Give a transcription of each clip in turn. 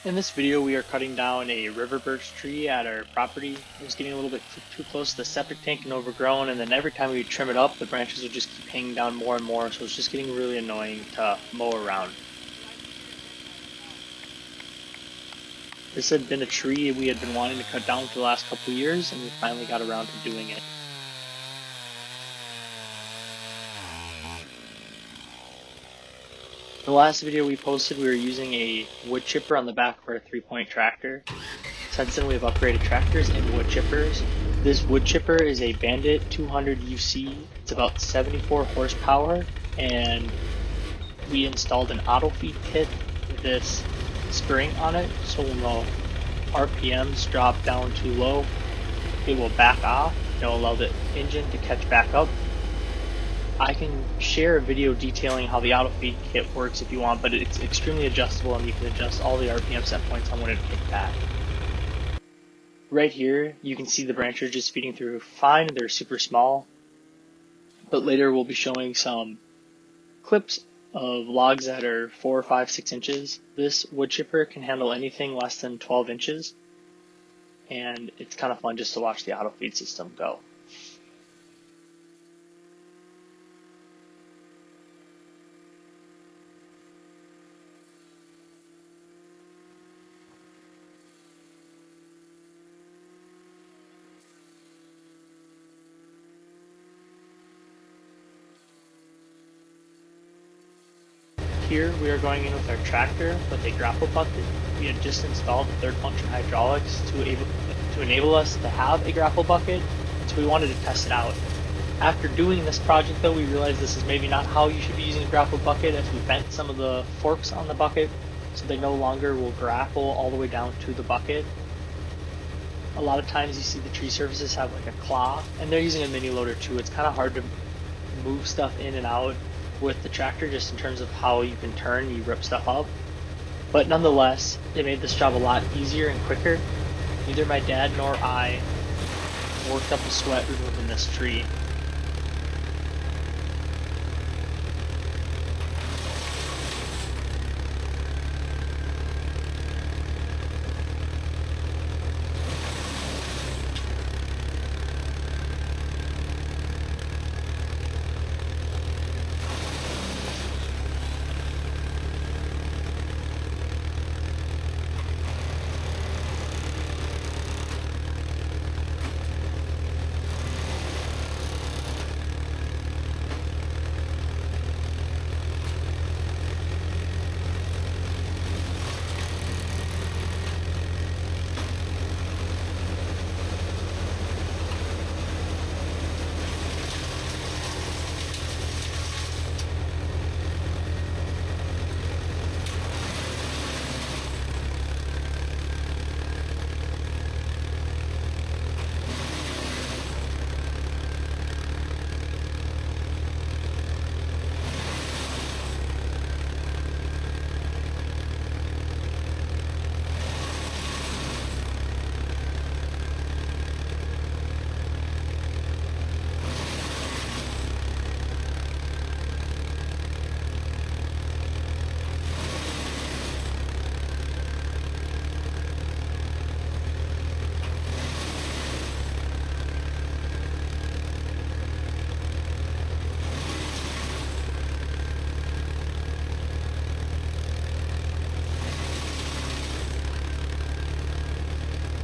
In this video, we are cutting down a river birch tree at our property. It was getting a little bit too close to the septic tank and overgrown, and then every time we would trim it up, the branches would just keep hanging down more and more, so it's just getting really annoying to mow around. This had been a tree we had been wanting to cut down for the last couple of years, and we finally got around to doing it. The last video we posted, we were using a wood chipper on the back of our 3-point tractor. Since then, we have upgraded tractors and wood chippers. This wood chipper is a Bandit 200 UC. It's about 74 horsepower, and we installed an autofeed kit with this spring on it, so when the RPMs drop down too low, it will back off. It'll allow the engine to catch back up. I can share a video detailing how the autofeed kit works if you want, but it's extremely adjustable and you can adjust all the RPM set points on when it kick back. Right here, you can see the branches just feeding through fine. They're super small, but later we'll be showing some clips of logs that are 4, 5, 6 inches. This wood chipper can handle anything less than 12 inches, and it's kind of fun just to watch the autofeed system go. Here we are going in with our tractor with a grapple bucket. We had just installed the third function hydraulics to enable us to have a grapple bucket, so we wanted to test it out. After doing this project though, we realized this is maybe not how you should be using a grapple bucket, as we bent some of the forks on the bucket so they no longer will grapple all the way down to the bucket. A lot of times you see the tree surfaces have like a claw, and they're using a mini loader too. It's kind of hard to move stuff in and out with the tractor, just in terms of how you can turn, you rip stuff up. But nonetheless, it made this job a lot easier and quicker. Neither my dad nor I worked up a sweat removing this tree.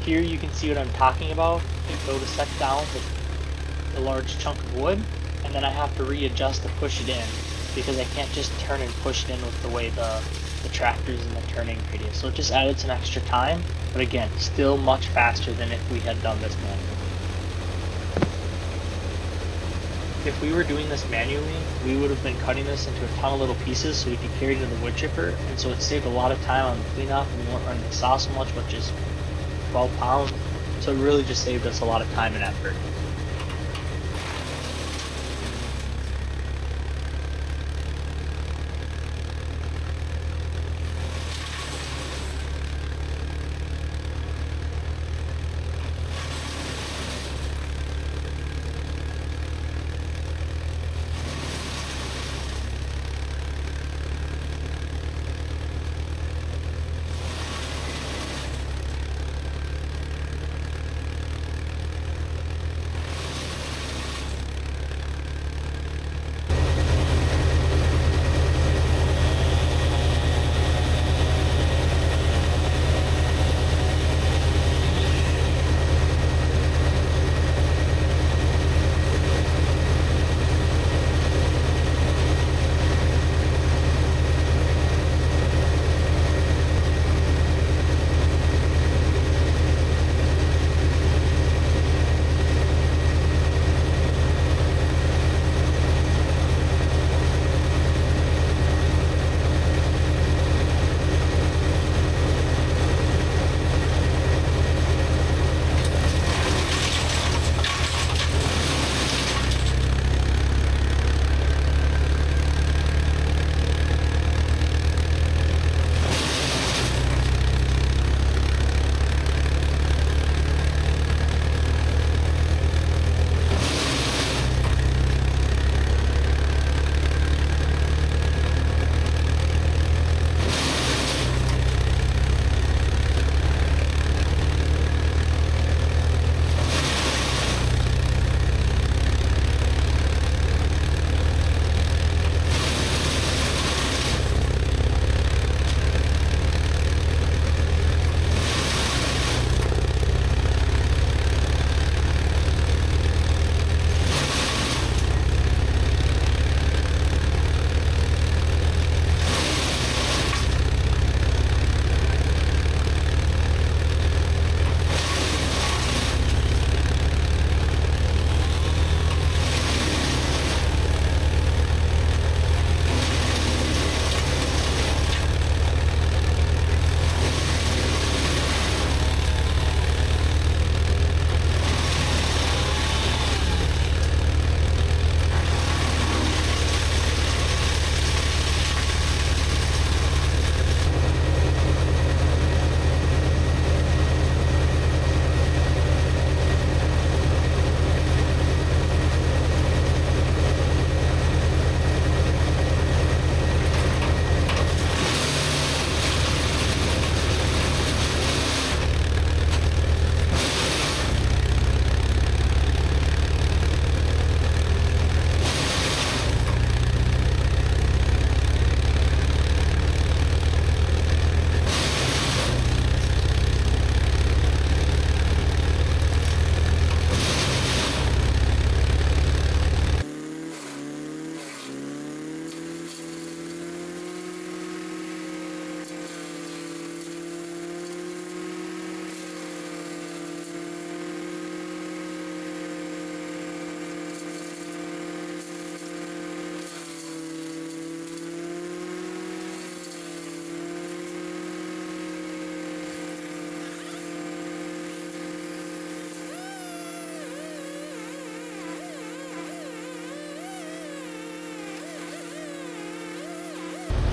Here you can see what I'm talking about. I go to set down the large chunk of wood, and then I have to readjust to push it in, because I can't just turn and push it in with the way the tractor's in the turning radius. So it just added some extra time, but again, still much faster than if we had done this manually. If we were doing this manually, we would have been cutting this into a ton of little pieces so we could carry it to the wood chipper, and so it saved a lot of time on the cleanup, and we weren't running the saw so much, which is 12 pounds, so it really just saved us a lot of time and effort.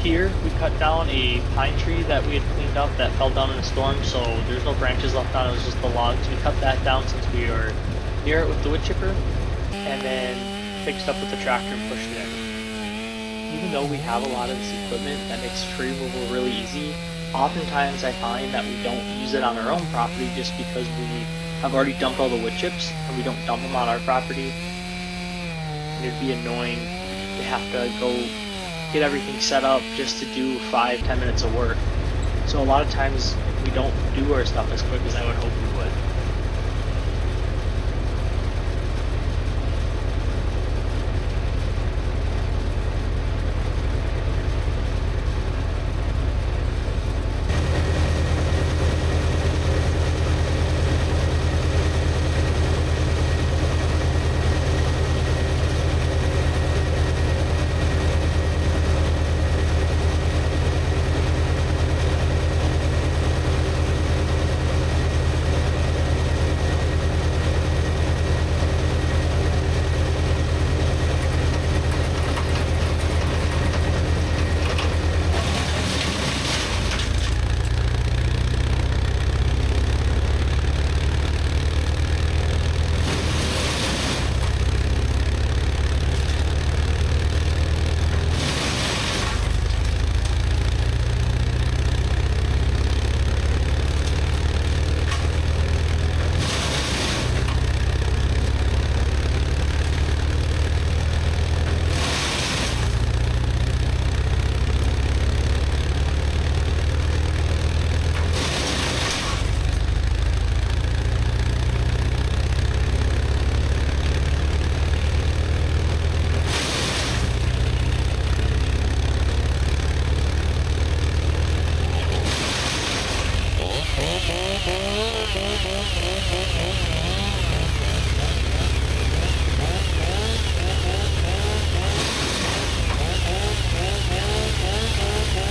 here we cut down a pine tree that we had cleaned up that fell down in a storm, so there's no branches left on it, was just the logs. We cut that down since we were near it with the wood chipper, and then fixed up with the tractor and pushed it in. Even though we have a lot of this equipment that makes tree removal really easy, oftentimes I find that we don't use it on our own property just because we have already dumped all the wood chips and we don't dump them on our property. And it'd be annoying to have to go get everything set up just to do 5-10 minutes of work. So a lot of times we don't do our stuff as quick as I would hope we would.